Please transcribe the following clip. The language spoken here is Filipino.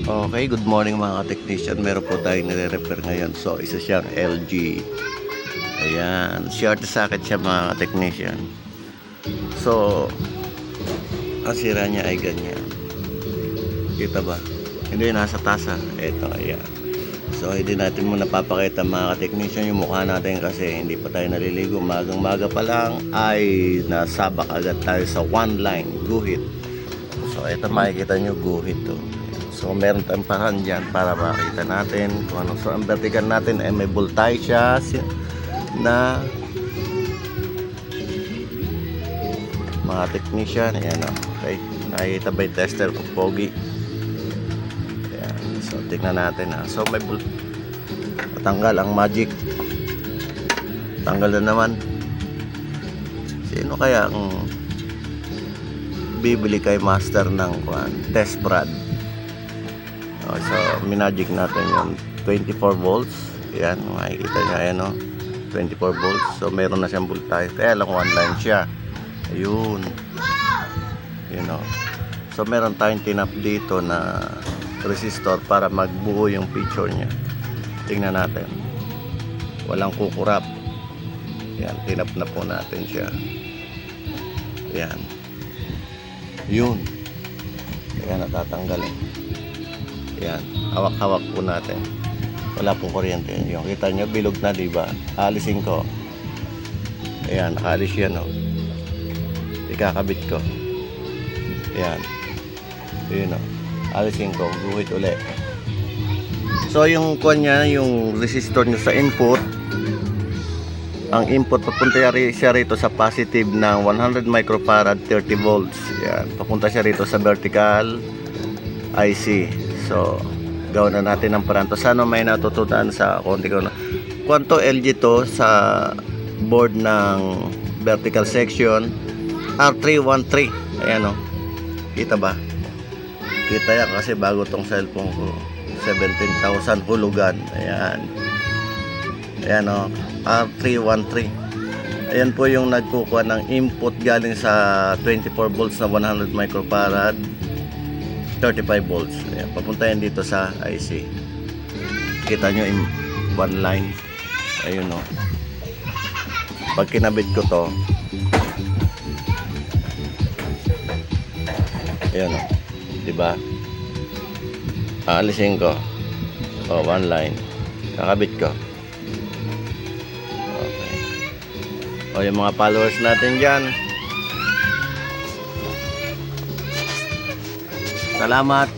Okay, good morning mga technician. Meron po tayong nire-repair ngayon. So, isa siyang LG. Ayan, short socket siya mga technician. So, ang sira niya ay ganyan. Kita ba? Hindi, nasa tasa. Ito, ayan. So, hindi natin muna papakita mga technician yung mukha natin kasi hindi pa tayo naliligo. Magang-maga pa lang ay nasabak agad tayo sa one line, guhit. So, ito makikita nyo, guhit to. So, meron tayong paraan dyan para makita natin kung ano. So, ang vertical natin ay may voltage siya na mga technician. Ayan o. Okay. Nakikita ba yung tester kung pogi? Ayan. So, tingnan natin ha. So, may patanggal ang magic. Tanggal na naman. Sino kaya ang bibili kay master ng test prod? So, minagic natin yung 24 volts. Ayan, makikita nyo, ayan o, 24 volts. So, meron na siyang voltage. Kaya lang one line siya. Ayun. Yun o. So, meron tayong tinap dito na resistor para magbuo yung picture niya. Tingnan natin. Walang kukurap. Ayan, tinap na po natin siya. Ayan. Yun. Ayan, natatanggalin. Yan, hawak-hawak po natin. Wala pong kuryente. Yung kita nyo, bilog na, diba? Alisin ko. Ayan, nakalis yan, oh. Ikakabit ko. Ayan. Yun, oh. Alisin ko, guhit uli. So, yung kuwan niya, yung resistor nyo sa input, ang input, papunta siya rito sa positive ng 100 microfarad, 30 volts. Ayan, papunta siya rito sa vertical IC. So, gawin na natin ang paraan to. Sana may natutunan sa konti ko na. Kwanto LG to sa board ng vertical section R313. Ayan o. Kita ba? Kita yan kasi bago tong cellphone ko. 17,000 hulugan. Ayan. Ayan o. R313. Ayan po yung nagkukuha ng input galing sa 24 volts na 100 microfarad. 35 volts. Ayan, papunta yan dito sa IC. Kita nyo in one line. Ayun o. Pag kinabit ko to, ayun o. Diba? Aalisin ko. O, one line. Kakabit ko. Okay. O, yung mga followers natin dyan. Salamat.